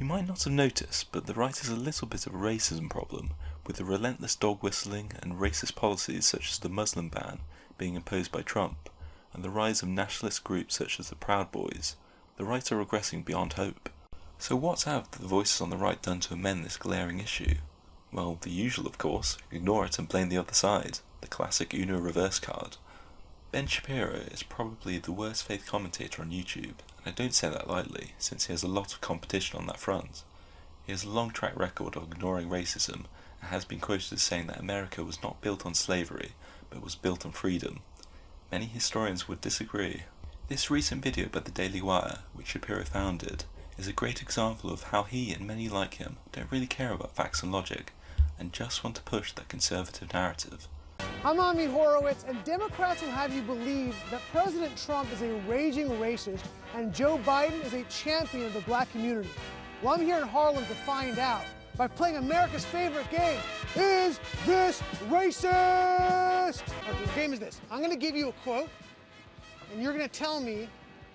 You might not have noticed, but the right has a little bit of a racism problem, with the relentless dog whistling and racist policies such as the Muslim ban being imposed by Trump, and the rise of nationalist groups such as the Proud Boys. The right are regressing beyond hope. So what have the voices on the right done to amend this glaring issue? Well, the usual of course, ignore it and blame the other side, the classic Uno reverse card. Ben Shapiro is probably the worst faith commentator on YouTube, and I don't say that lightly, since he has a lot of competition on that front. He has a long track record of ignoring racism, and has been quoted as saying that America was not built on slavery, but was built on freedom. Many historians would disagree. This recent video by the Daily Wire, which Shapiro founded, is a great example of how he and many like him don't really care about facts and logic, and just want to push that conservative narrative. I'm Ami Horowitz, and Democrats will have you believe that President Trump is a raging racist and Joe Biden is a champion of the black community. Well, I'm here in Harlem to find out by playing America's favorite game, Is This Racist? Okay, the game is this. I'm going to give you a quote, and you're going to tell me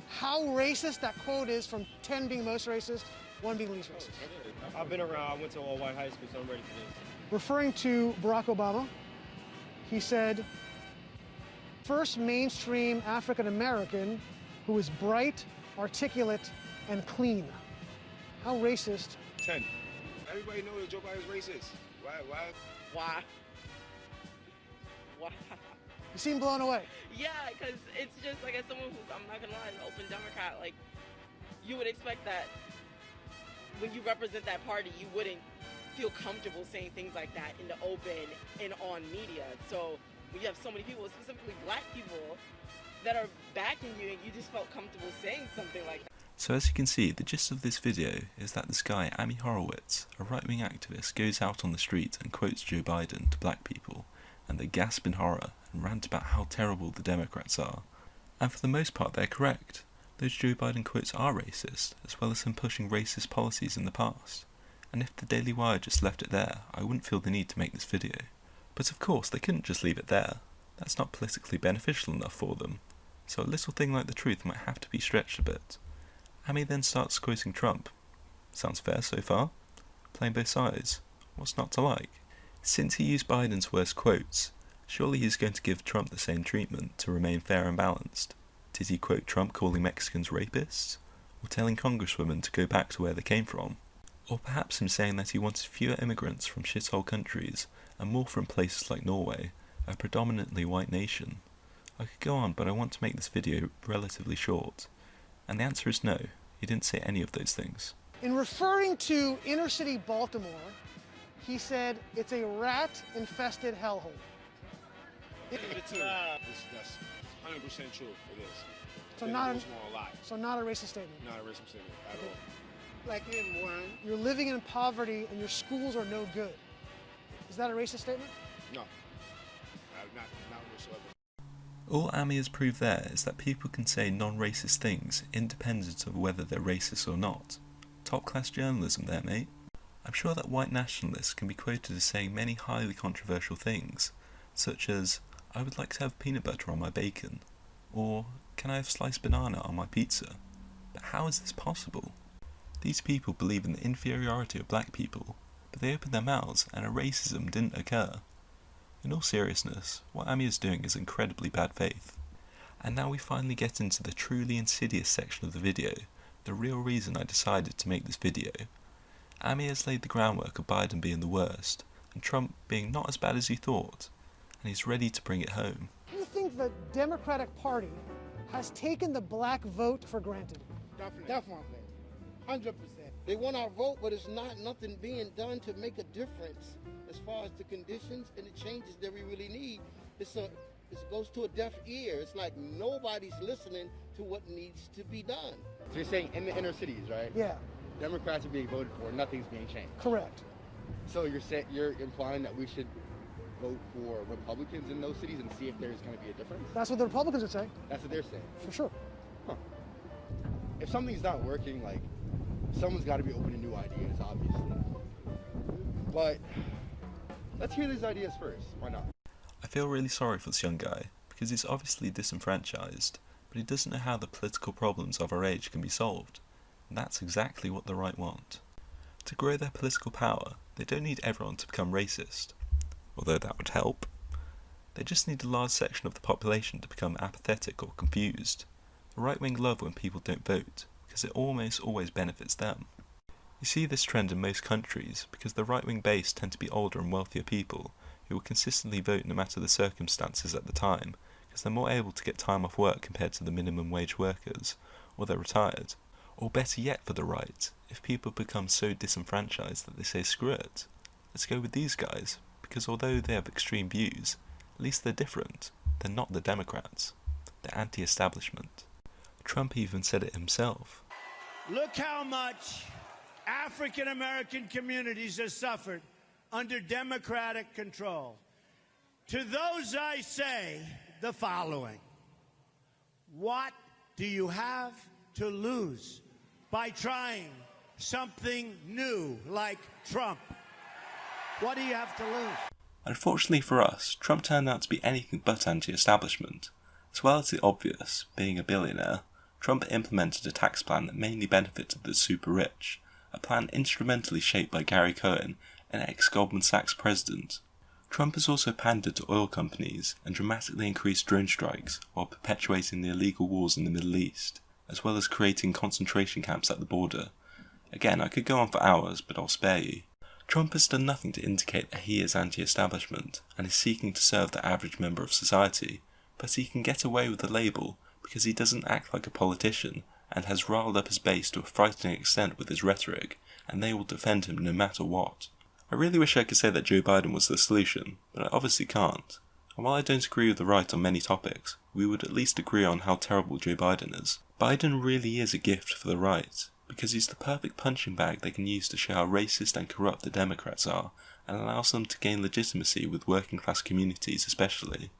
how racist that quote is, from 10 being most racist, 1 being least racist. I've been around. I went to all-white high school, so I'm ready for this. Referring to Barack Obama, he said, first mainstream African-American who is bright, articulate, and clean. How racist? 10. Everybody knows that Joe Biden is racist. Why? You seem blown away. Yeah, because it's just like, as someone who's, I'm not gonna lie, an open Democrat, like, you would expect that when you represent that party, you wouldn't feel comfortable saying things like that in the open and on media. So when you have so many people, specifically black people, that are backing you, and you just felt comfortable saying something like that. So as you can see, the gist of this video is that this guy, Ami Horowitz, a right-wing activist, goes out on the street and quotes Joe Biden to black people, and they gasp in horror and rant about how terrible the Democrats are. And for the most part they're correct. Those Joe Biden quotes are racist, as well as him pushing racist policies in the past. And if the Daily Wire just left it there, I wouldn't feel the need to make this video. But of course they couldn't just leave it there. That's not politically beneficial enough for them. So a little thing like the truth might have to be stretched a bit. Ami then starts quoting Trump. Sounds fair so far? Playing both sides. What's not to like? Since he used Biden's worst quotes, surely he's going to give Trump the same treatment to remain fair and balanced. Did he quote Trump calling Mexicans rapists? Or telling congresswomen to go back to where they came from? Or perhaps him saying that he wanted fewer immigrants from shithole countries and more from places like Norway, a predominantly white nation? I could go on, but I want to make this video relatively short. And the answer is no, he didn't say any of those things. In referring to inner city Baltimore, he said it's a rat-infested hellhole. That's 100% true. It is. So not a racist statement. Not a racist statement at all. Like him, one. You're living in poverty and your schools are no good. Is that a racist statement? No. Not whatsoever. All Ami has proved there is that people can say non-racist things independent of whether they're racist or not. Top-class journalism there, mate. I'm sure that white nationalists can be quoted as saying many highly controversial things, such as, I would like to have peanut butter on my bacon, or, can I have sliced banana on my pizza? But how is this possible? These people believe in the inferiority of black people, but they opened their mouths and a racism didn't occur. In all seriousness, what Ami is doing is incredibly bad faith. And now we finally get into the truly insidious section of the video, the real reason I decided to make this video. Ami has laid the groundwork of Biden being the worst, and Trump being not as bad as he thought, and he's ready to bring it home. Do you think the Democratic Party has taken the black vote for granted? Definitely. 100%. They want our vote, but it's nothing being done to make a difference as far as the conditions and the changes that we really need. It goes to a deaf ear. It's like nobody's listening to what needs to be done. So you're saying in the inner cities, right? Yeah, Democrats are being voted for, nothing's being changed. correct. So you're implying that we should vote for Republicans in those cities and see if there's going to be a difference? That's what the Republicans would say, That's what they're saying. for sure. If something's not working, like, someone's got to be open to new ideas, obviously. But let's hear these ideas first. Why not? I feel really sorry for this young guy, because he's obviously disenfranchised, but he doesn't know how the political problems of our age can be solved. And that's exactly what the right want. To grow their political power, they don't need everyone to become racist, although that would help. They just need a large section of the population to become apathetic or confused. The right wing love when people don't vote, because it almost always benefits them. You see this trend in most countries because the right wing base tend to be older and wealthier people who will consistently vote no matter the circumstances at the time, because they're more able to get time off work compared to the minimum wage workers, or they're retired. Or better yet for the right, if people become so disenfranchised that they say screw it, let's go with these guys, because although they have extreme views, at least they're different. They're not the Democrats. They're anti-establishment. Trump even said it himself. Look how much African American communities have suffered under Democratic control. To those I say the following: what do you have to lose by trying something new like Trump? What do you have to lose? Unfortunately for us, Trump turned out to be anything but anti-establishment. As well as the obvious, being a billionaire, Trump implemented a tax plan that mainly benefited the super rich, a plan instrumentally shaped by Gary Cohn, an ex-Goldman Sachs president. Trump has also pandered to oil companies and dramatically increased drone strikes while perpetuating the illegal wars in the Middle East, as well as creating concentration camps at the border. Again, I could go on for hours, but I'll spare you. Trump has done nothing to indicate that he is anti-establishment and is seeking to serve the average member of society, but he can get away with the label because he doesn't act like a politician and has riled up his base to a frightening extent with his rhetoric, and they will defend him no matter what. I really wish I could say that Joe Biden was the solution, but I obviously can't. And while I don't agree with the right on many topics, we would at least agree on how terrible Joe Biden is. Biden really is a gift for the right, because he's the perfect punching bag they can use to show how racist and corrupt the Democrats are, and allows them to gain legitimacy with working class communities especially.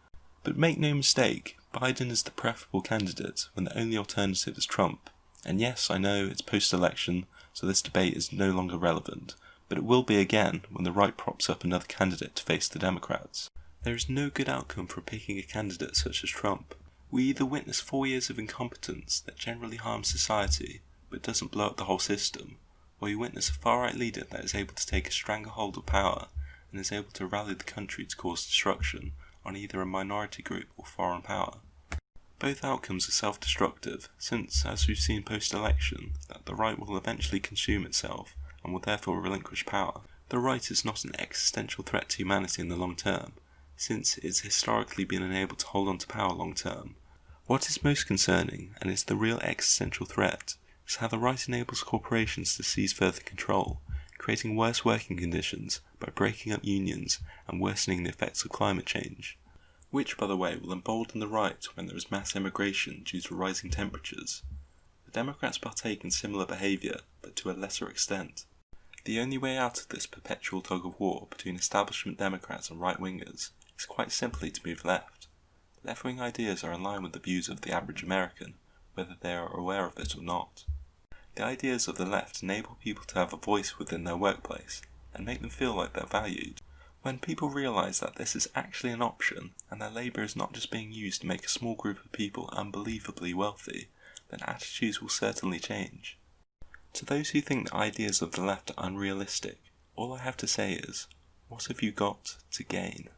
But make no mistake, Biden is the preferable candidate when the only alternative is Trump. And yes, I know it's post-election, so this debate is no longer relevant, but it will be again when the right props up another candidate to face the Democrats. There is no good outcome for picking a candidate such as Trump. We either witness 4 years of incompetence that generally harms society, but doesn't blow up the whole system, or you witness a far-right leader that is able to take a stranglehold of power and is able to rally the country to cause destruction on either a minority group or foreign power. Both outcomes are self-destructive, since, as we've seen post-election, that the right will eventually consume itself and will therefore relinquish power. The right is not an existential threat to humanity in the long term, since it's historically been unable to hold on to power long term. What is most concerning, and is the real existential threat, is how the right enables corporations to seize further control, creating worse working conditions by breaking up unions and worsening the effects of climate change, which, by the way, will embolden the right when there is mass emigration due to rising temperatures. The Democrats partake in similar behaviour, but to a lesser extent. The only way out of this perpetual tug-of-war between establishment Democrats and right-wingers is quite simply to move left. Left-wing ideas are in line with the views of the average American, whether they are aware of it or not. The ideas of the left enable people to have a voice within their workplace, and make them feel like they're valued. When people realise that this is actually an option, and their labour is not just being used to make a small group of people unbelievably wealthy, then attitudes will certainly change. To those who think the ideas of the left are unrealistic, all I have to say is, what have you got to gain?